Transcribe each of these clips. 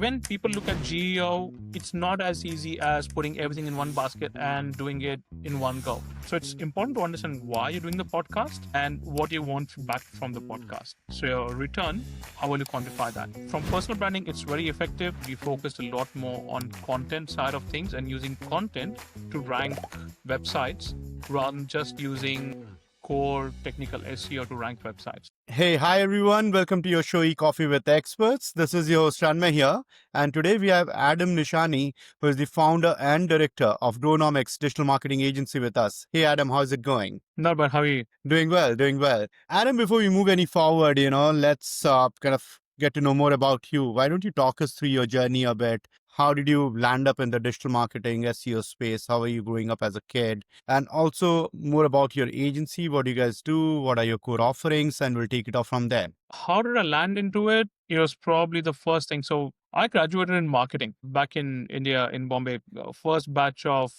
when people look at GEO, it's not as easy as putting everything in one basket and doing it in one go. So it's important to understand why you're doing the podcast and what you want back from the podcast. So your return, how will you quantify that? From personal branding, it's very effective. We focused a lot more on content side of things and using content to rank websites rather than just using core technical SEO to rank websites. Hey, hi everyone. Welcome to your show Coffee with Experts. This is your host Ranmay here. And today we have Adam Nichani, who is the founder and director of Grownomics digital marketing agency with us. Hey Adam, how's it going? Not bad. How are you? Doing well, doing well. Adam, before we move any forward, let's kind of get to know more about you. Why don't you talk us through your journey a bit? How did you land up in the digital marketing SEO space? How are you growing up as a kid? And also more about your agency. What do you guys do? What are your core offerings? And we'll take it off from there. How did I land into it? It was probably the first thing. So I graduated in marketing back in India, in Bombay, first batch of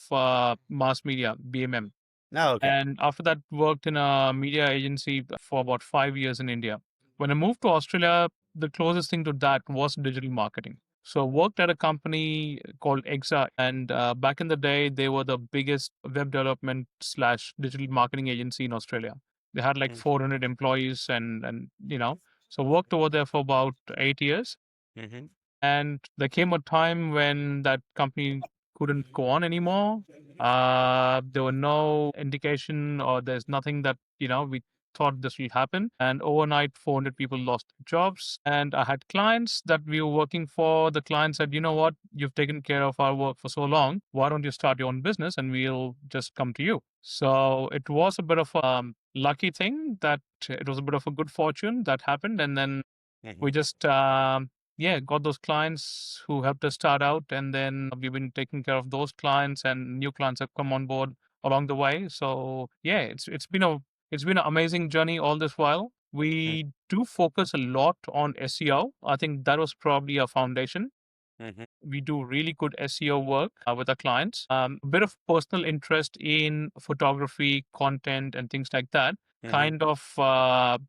mass media, BMM. Oh, okay. And after that, worked in a media agency for about 5 years in India. When I moved to Australia, the closest thing to that was digital marketing. So worked at a company called Exa, and back in the day, they were the biggest web development / digital marketing agency in Australia. They had like 400 employees, and so worked over there for about 8 years. Mm-hmm. And there came a time when that company couldn't go on anymore. There were no indication, or there's nothing that we thought this will happen. And overnight, 400 people lost jobs. And I had clients that we were working for. The client said, "You know what? You've taken care of our work for so long. Why don't you start your own business, and we'll just come to you?" So it was a bit of a lucky thing that it was a bit of a good fortune that happened, and then we just got those clients who helped us start out, and then we've been taking care of those clients, and new clients have come on board along the way. So yeah, it's been an amazing journey all this while. We do focus a lot on SEO. I think that was probably our foundation. We do really good SEO work with our clients. A bit of personal interest in photography, content, and things like that kind of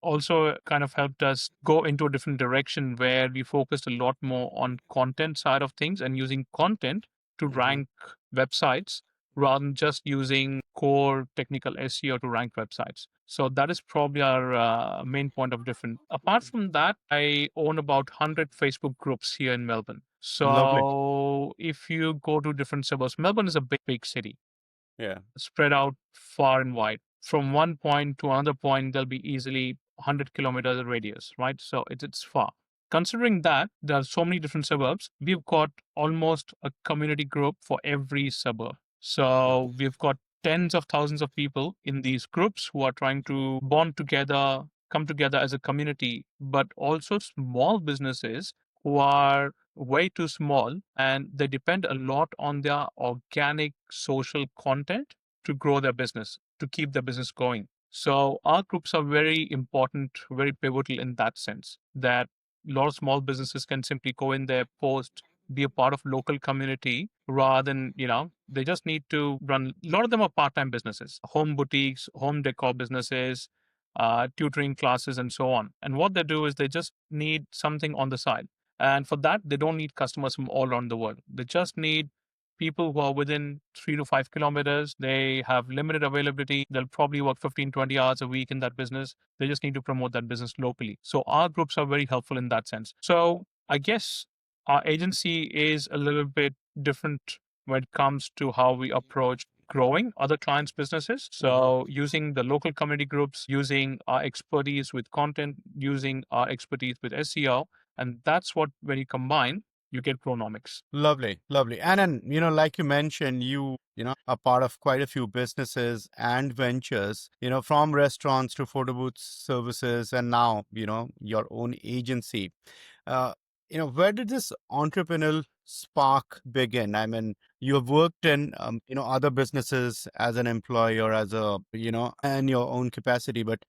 also kind of helped us go into a different direction where we focused a lot more on content side of things and using content to rank websites rather than just using core technical SEO to rank websites. So that is probably our main point of difference. Apart from that, I own about 100 Facebook groups here in Melbourne. Lovely. So if you go to different suburbs, Melbourne is a big city. Yeah. Spread out far and wide. From one point to another point, there'll be easily 100 kilometers radius, right? So it's far. Considering that there are so many different suburbs, we've got almost a community group for every suburb. So we've got tens of thousands of people in these groups who are trying to bond together, come together as a community, but also small businesses who are way too small and they depend a lot on their organic social content to grow their business, to keep their business going. So our groups are very important, very pivotal in that sense that a lot of small businesses can simply go in there, post, be a part of local community rather than, they just need to run. A lot of them are part-time businesses, home boutiques, home decor businesses, tutoring classes, and so on. And what they do is they just need something on the side. And for that, they don't need customers from all around the world. They just need people who are within 3 to 5 kilometers. They have limited availability. They'll probably work 15, 20 hours a week in that business. They just need to promote that business locally. So our groups are very helpful in that sense. So I guess our agency is a little bit different when it comes to how we approach growing other clients' businesses. So using the local community groups, using our expertise with content, using our expertise with SEO. And that's what, when you combine, you get Grownomics. Lovely, lovely. And then, like you mentioned, you are part of quite a few businesses and ventures, from restaurants to photo booth services and now, your own agency. Where did this entrepreneurial spark begin? I mean, you have worked in, other businesses as an employee or as a, in your own capacity, but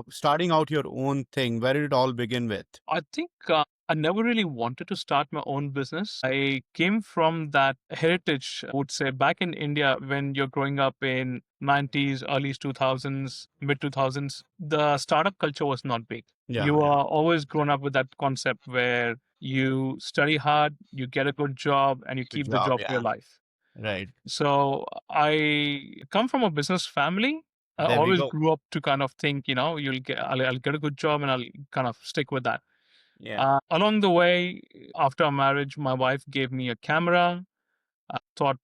starting out your own thing, where did it all begin with? I think I never really wanted to start my own business. I came from that heritage, I would say, back in India when you're growing up in 90s, early 2000s, mid 2000s, the startup culture was not big. Yeah. You are always grown up with that concept where you study hard, you get a good job, and you Good keep the job. job for your Yeah. life. Right. So I come from a business family. I There we always go. grew up to kind of think, I'll get a good job and I'll kind of stick with that. Yeah. Along the way, after our marriage, my wife gave me a camera. I thought,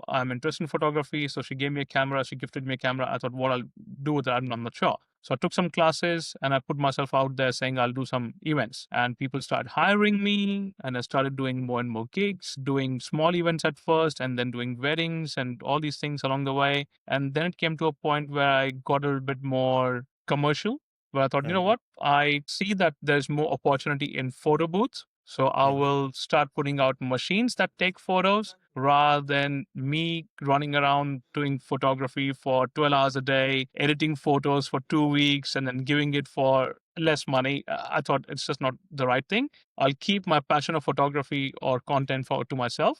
I'm interested in photography. So she gave me a camera. She gifted me a camera. I thought, what I'll do with it, I'm not sure. So I took some classes and I put myself out there saying I'll do some events. And people started hiring me. And I started doing more and more gigs, doing small events at first, and then doing weddings and all these things along the way. And then it came to a point where I got a little bit more commercial, where I thought, you know Mhm. what? I see that there's more opportunity in photo booths. So I Mhm. will start putting out machines that take photos rather than me running around doing photography for 12 hours a day, editing photos for 2 weeks, and then giving it for less money. I thought it's just not the right thing. I'll keep my passion of photography or content for to myself,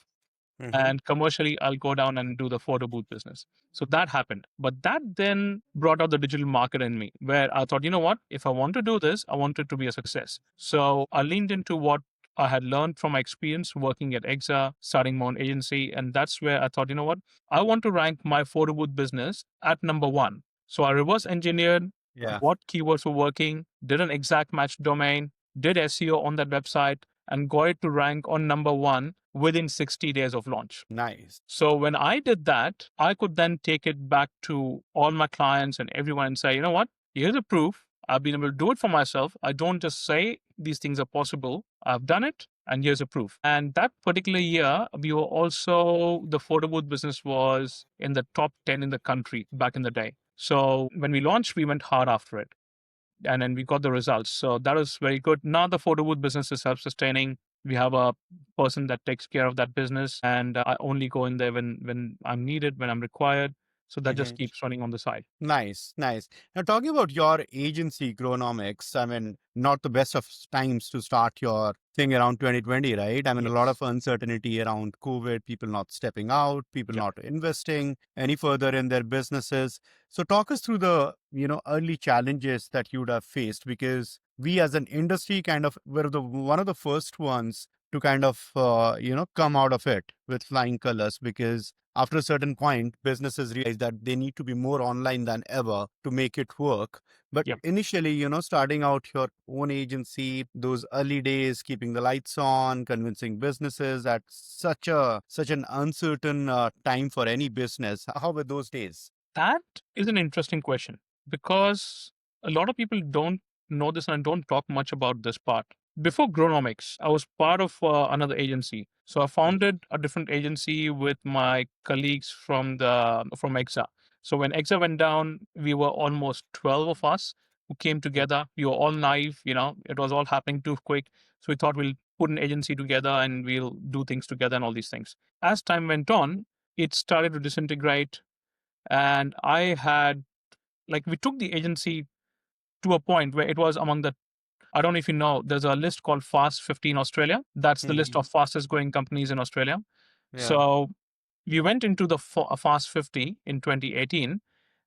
Mhm. and commercially I'll go down and do the photo booth business. So that happened, but that then brought out the digital market in me, where I thought, you know what, if I want to do this, I want it to be a success. So I leaned into what I had learned from my experience working at Exa, starting my own agency, and that's where I thought, you know what, I want to rank my photo booth business at number one. So I reverse engineered Yeah. what keywords were working, did an exact match domain, did SEO on that website, and got it to rank on number one within 60 days of launch. Nice. So when I did that, I could then take it back to all my clients and everyone and say, you know what? Here's the proof. I've been able to do it for myself. I don't just say these things are possible. I've done it. And here's the proof. And that particular year, we were also, the photo booth business was in the top 10 in the country back in the day. So when we launched, we went hard after it and then we got the results. So that was very good. Now the photo booth business is self-sustaining. We have a person that takes care of that business, and I only go in there when I'm needed, when I'm required. So that just Mhm. keeps running on the side. Nice, nice. Now, talking about your agency, Grownomics, I mean, not the best of times to start your thing around 2020, right? I mean, a lot of Yes. uncertainty around COVID, people not stepping out, people Yep. not investing any further in their businesses. So, talk us through the, early challenges that you would have faced, because we as an industry kind of were the one of the first ones to kind of, come out of it with flying colors, because after a certain point, businesses realize that they need to be more online than ever to make it work. But Yep. initially, starting out your own agency, those early days, keeping the lights on, convincing businesses at such an uncertain time for any business. How were those days? That is an interesting question because a lot of people don't know this and don't talk much about this part. Before Grownomics, I was part of another agency. So I founded a different agency with my colleagues from Exa. So when Exa went down, we were almost 12 of us who came Mhm. together. We were all naive, it was all happening too quick. So we thought we'll put an agency together and we'll do things together and all these things. As time went on, it started to disintegrate, and we took the agency to a point where it was among the, I don't know if you know, there's a list called Fast 50 in Australia. That's the list Mhm. of fastest growing companies in Australia. Yeah. So we went into the Fast 50 in 2018, Mhm.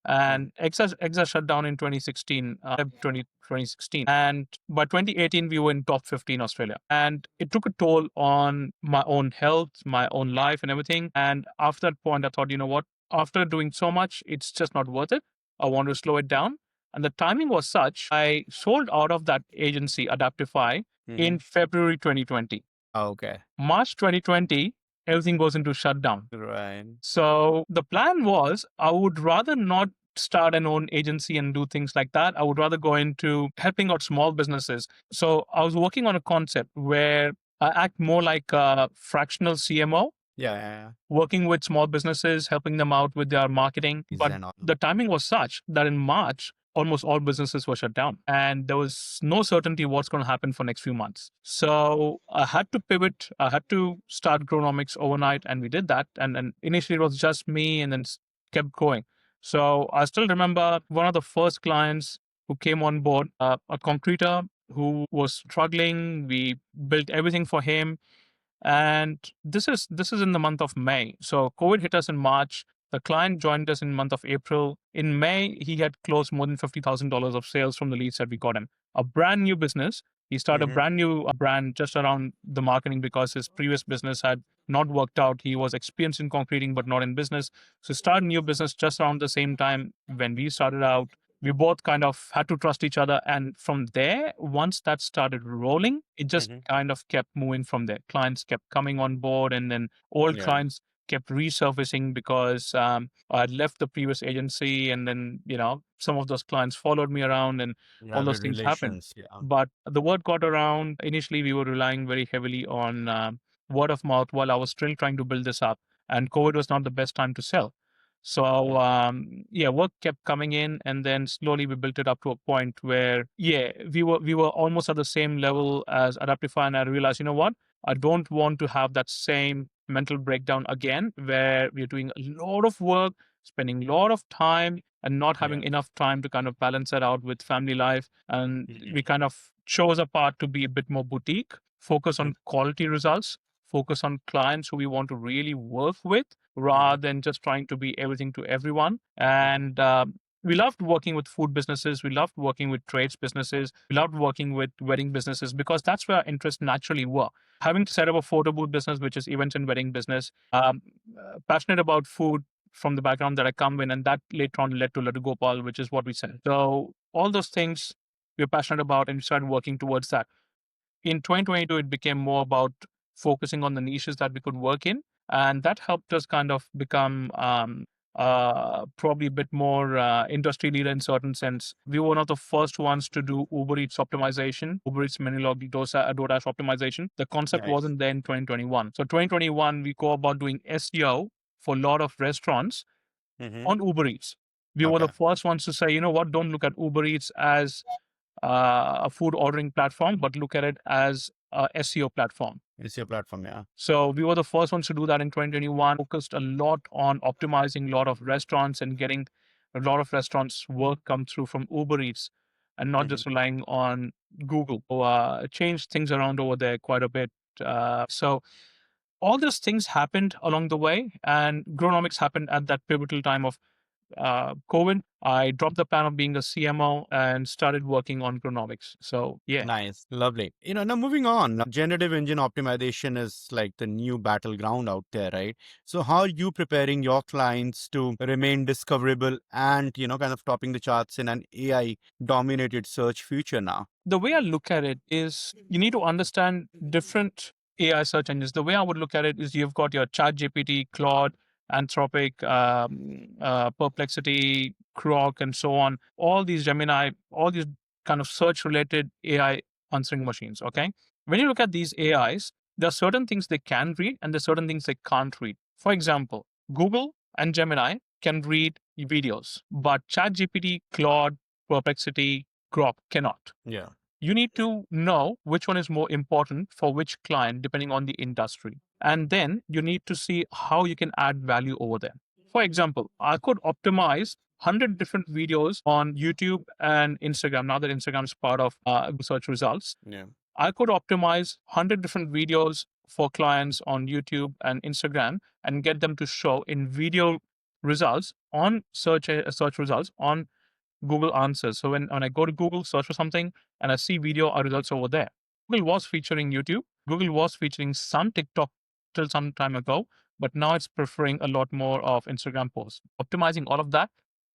and Exa shut down in 2016, 2016. And by 2018, we were in top 50 in Australia. And it took a toll on my own health, my own life, and everything. And after that point, I thought, you know what? After doing so much, it's just not worth it. I want to slow it down. And the timing was such, I sold out of that agency, Adaptify, in Mhm. February 2020. Okay. March 2020, everything goes into shutdown. Right. So the plan was I would rather not start an own agency and do things like that. I would rather go into helping out small businesses. So I was working on a concept where I act more like a fractional CMO, Yeah. Yeah. working with small businesses, helping them out with their marketing. Yeah. But Zen. the timing was such that in March, almost all businesses were shut down and there was no certainty what's going to happen for next few months. So I had to pivot. I had to start Grownomics overnight, and we did that. And then initially it was just me, and then kept going. So I still remember one of the first clients who came on board, a concreter who was struggling. We built everything for him, and this is in the month of May. So COVID hit us in March. The client joined us in the month of April. In May, he had closed more than $50,000 of sales from the leads that we got him. A brand new business. He started a brand new brand just around the marketing because his previous business had not worked out. He was experienced in concreting, but not in business. So he started a new business just around the same time when we started out. We both kind of had to trust each other. And from there, once that started rolling, it just kind of kept moving from there. Clients kept coming on board, and then old Yeah. clients kept resurfacing because I left the previous agency, and then some of those clients followed me around, and all those Lovely things happened. relations. Yeah. But the word got around. Initially, we were relying very heavily on word of mouth while I was still trying to build this up, and COVID was not the best time to sell. So yeah, work kept coming in, and then slowly we built it up to a point where we were almost at the same level as Adaptify, and I realized, you know what, I don't want to have that same mental breakdown again, where we're doing a lot of work, spending a lot of time, and not having Yeah. enough time to kind of balance that out with family life. And we kind of chose a part to be a bit more boutique, focus on quality results, focus on clients who we want to really work with rather than just trying to be everything to everyone. And we loved working with food businesses. We loved working with trades businesses. We loved working with wedding businesses because that's where our interests naturally were. Having to set up a photo booth business, which is events and wedding business, passionate about food from the background that I come in, and that later on led to Laddu Gopal, which is what we sell. So all those things we're passionate about, and we started working towards that. In 2022, it became more about focusing on the niches that we could work in. And that helped us kind of become probably a bit more industry leader in certain sense. We were one of the first ones to do Uber Eats optimization, Uber Eats menu log DoorDash optimization. The concept Nice. wasn't there in 2021. So 2021, we go about doing SEO for a lot of restaurants on Uber Eats. We were the Okay. first ones to say, you know what, don't look at Uber Eats as a food ordering platform, but look at it as a SEO platform. It's your platform. Yeah. So we were the first ones to do that in 2021, focused a lot on optimizing a lot of restaurants and getting a lot of restaurants' work come through from Uber Eats and not just relying on Google. So, changed things around over there quite a bit. So all those things happened along the way, and Grownomics happened at that pivotal time of COVID. I dropped the plan of being a CMO and started working on Grownomics. So yeah. Nice. Lovely. Now moving on, generative engine optimization is like the new battleground out there, right? So how are you preparing your clients to remain discoverable and, kind of topping the charts in an AI dominated search future now? The way I look at it is you need to understand different AI search engines. The way I would look at it is you've got your ChatGPT, Claude, Anthropic, Perplexity, Grok, and so on. All these Gemini, all these kind of search related AI answering machines. Okay. When you look at these AIs, there are certain things they can read and there are certain things they can't read. For example, Google and Gemini can read videos, but ChatGPT, Claude, Perplexity, Grok cannot. Yeah. You need to know which one is more important for which client, depending on the industry. And then you need to see how you can add value over there. For example, I could optimize 100 different videos on YouTube and Instagram. Now that Instagram is part of search results, Yeah. I could optimize 100 different videos for clients on YouTube and Instagram and get them to show in video results on search results on Google Answers. So when I go to Google, search for something, and I see video or results over there. Google was featuring YouTube. Google was featuring some TikTok till some time ago, but now it's preferring a lot more of Instagram posts. Optimizing all of that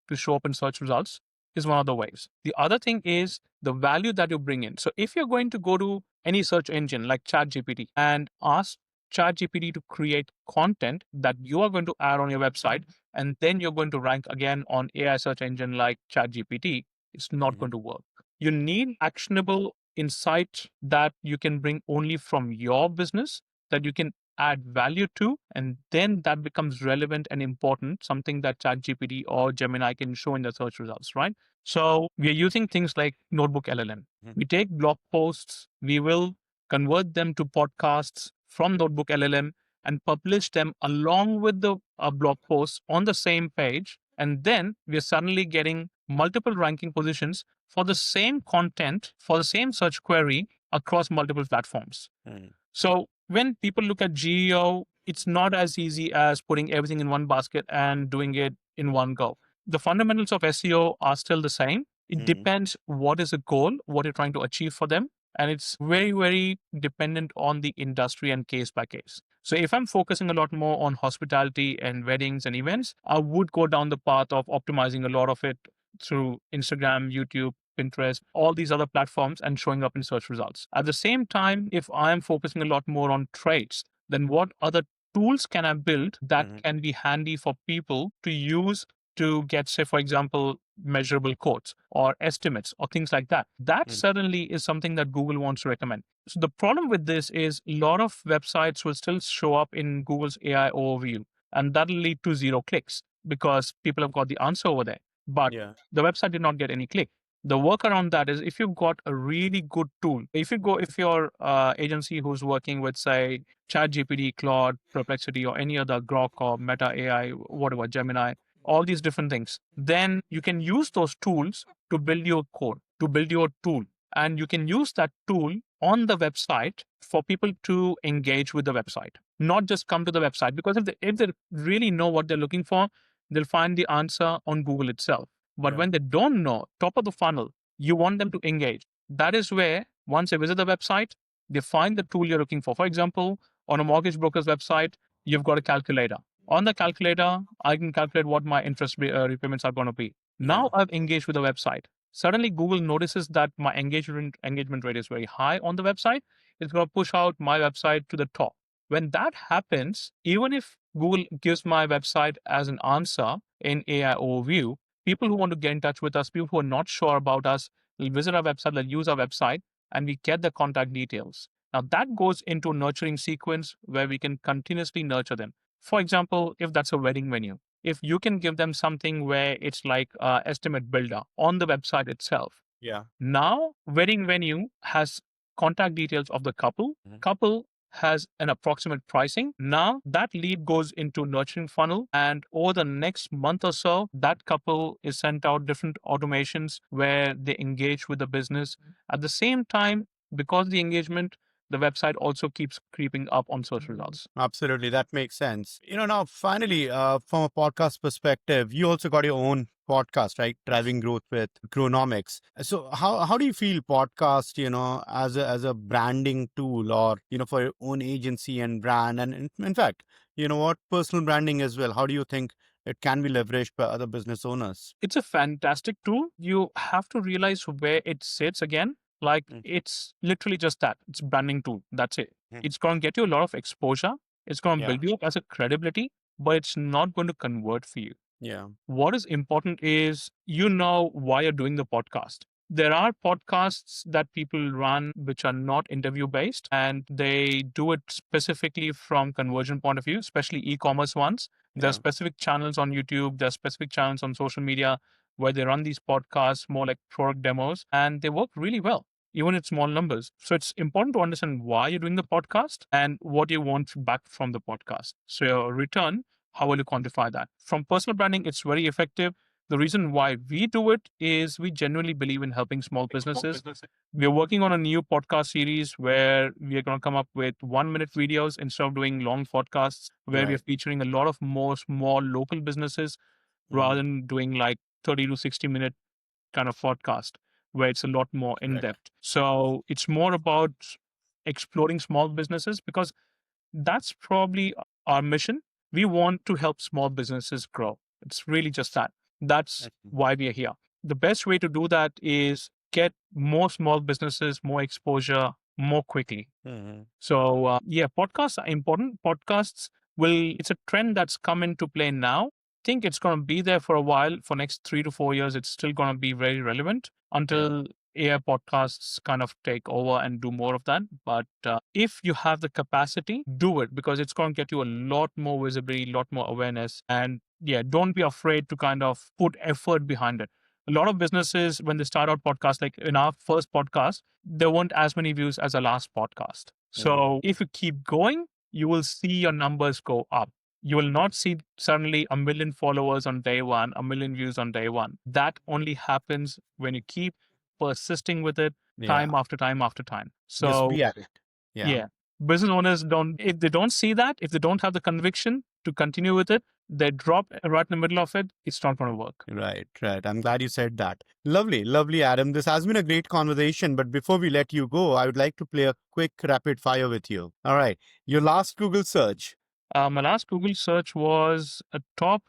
to show up in search results is one of the ways. The other thing is the value that you bring in. So if you're going to go to any search engine like ChatGPT and ask ChatGPT to create content that you are going to add on your website, and then you're going to rank again on AI search engine like ChatGPT, it's not going to work. You need actionable insight that you can bring only from your business, that you can add value to, and then that becomes relevant and important, something that ChatGPT or Gemini can show in the search results, right? So we are using things like Notebook LLM. We take blog posts, we will convert them to podcasts from Notebook LLM and publish them along with the blog posts on the same page. And then we're suddenly getting multiple ranking positions for the same content, for the same search query across multiple platforms. So when people look at GEO, it's not as easy as putting everything in one basket and doing it in one go. The fundamentals of SEO are still the same. It depends what is the goal, what you're trying to achieve for them. And it's very, very dependent on the industry and case by case. So if I'm focusing a lot more on hospitality and weddings and events, I would go down the path of optimizing a lot of it through Instagram, YouTube, Pinterest, all these other platforms, and showing up in search results. At the same time, if I am focusing a lot more on trades, then what other tools can I build that can be handy for people to use to get, say, for example, measurable quotes or estimates or things like that? That certainly is something that Google wants to recommend. So the problem with this is a lot of websites will still show up in Google's AI overview, and that'll lead to 0 clicks because people have got the answer over there. But Yeah. the website did not get any click. The workaround that is if you've got a really good tool, if your agency who's working with, say, ChatGPT, Claude, Perplexity, or any other Grok or Meta AI, whatever, Gemini, all these different things, then you can use those tools to build your code, to build your tool. And you can use that tool on the website for people to engage with the website, not just come to the website. Because if they really know what they're looking for, they'll find the answer on Google itself. But Yeah. when they don't know, top of the funnel, you want them to engage. That is where once they visit the website, they find the tool you're looking for. For example, on a mortgage broker's website, you've got a calculator. On the calculator, I can calculate what my interest repayments are going to be. Yeah. Now I've engaged with the website. Suddenly, Google notices that my engagement rate is very high on the website. It's going to push out my website to the top. When that happens, even if Google gives my website as an answer in AI overview, people who want to get in touch with us, people who are not sure about us, will visit our website, they'll use our website, and we get the contact details. Now, that goes into a nurturing sequence where we can continuously nurture them. For example, if that's a wedding venue, if you can give them something where it's like estimate builder on the website itself, Yeah. now wedding venue has contact details of the couple. Couple has an approximate pricing. Now that lead goes into nurturing funnel, and over the next month or so, that couple is sent out different automations where they engage with the business. At the same time, because of the engagement, the website also keeps creeping up on search results. Absolutely. That makes sense. Now finally, from a podcast perspective, you also got your own podcast, right? Driving growth with Grownomics. So how do you feel podcast, as a branding tool or, for your own agency and brand? And in fact, what personal branding as well? How do you think it can be leveraged by other business owners? It's a fantastic tool. You have to realize where it sits again. Like it's literally just that. It's a branding tool. That's it. It's going to get you a lot of exposure. It's going to Yeah. build you up as a credibility, but it's not going to convert for you. Yeah. What is important is you know why you're doing the podcast. There are podcasts that people run which are not interview based, and they do it specifically from conversion point of view, especially e-commerce ones. There are Yeah. specific channels on YouTube, there are specific channels on social media where they run these podcasts more like product demos, and they work really well, even in small numbers. So it's important to understand why you're doing the podcast and what you want back from the podcast. So your return, how will you quantify that? From personal branding, it's very effective. The reason why we do it is we genuinely believe in helping small businesses. We are working on a new podcast series where we are going to come up with 1 minute videos instead of doing long podcasts, where we are Right. featuring a lot of more small local businesses rather than doing like 30 to 60 minute kind of podcast where it's a lot more in Correct. depth. So it's more about exploring small businesses because that's probably our mission. We want to help small businesses grow. It's really just that. That's why we are here. The best way to do that is get more small businesses, more exposure, more quickly. So, yeah, podcasts are important. Podcasts it's a trend that's come into play now. I think it's going to be there for a while. For next 3 to 4 years, it's still going to be very relevant until AI podcasts kind of take over and do more of that. But if you have the capacity, do it because it's going to get you a lot more visibility, a lot more awareness. And yeah, don't be afraid to kind of put effort behind it. A lot of businesses, when they start out podcasts, like in our first podcast, there weren't as many views as our last podcast. So if you keep going, you will see your numbers go up. You will not see suddenly 1 million followers on day one, 1 million views on day one. That only happens when you keep persisting with it Yeah. time after time after time. Just So be at it. Yeah. yeah, business owners don't, if they don't see that, if they don't have the conviction to continue with it, they drop right in the middle of it, it's not going to work. Right, right. I'm glad you said that. Lovely, lovely, Adam. This has been a great conversation. But before we let you go, I would like to play a quick rapid fire with you. All right. Your last Google search. My last Google search was a top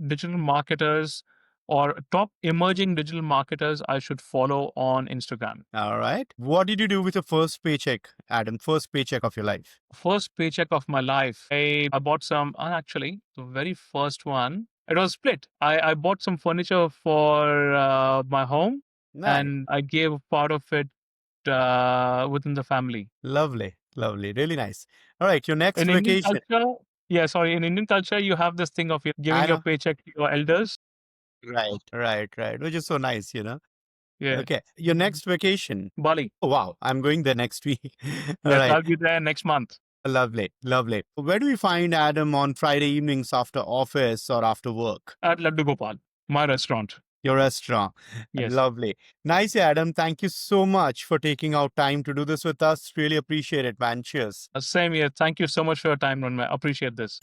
digital marketers or top emerging digital marketers I should follow on Instagram. All right. What did you do with your first paycheck, Adam? First paycheck of your life. First paycheck of my life, I bought some, actually, the very first one, it was split. I bought some furniture for my home Nice. and I gave part of it within the family. Lovely, lovely. Really nice. All right. Your next In Indian vacation. culture, yeah, sorry, in Indian culture, you have this thing of giving I your know. paycheck to your elders. Right, right, right. Which is so nice. Yeah. Okay. Your next vacation. Bali. Oh, wow. I'm going there next week. All Yes, right. I'll be there next month Lovely, lovely. Where do we find Adam on Friday evenings after office or after work? at Laddu Gopal, my restaurant. Your restaurant. Yes. Lovely. Nice, Adam. Thank you so much for taking out time to do this with us. Really appreciate it, man. Cheers. Same here. Thank you so much for your time, Ranmay. Appreciate this.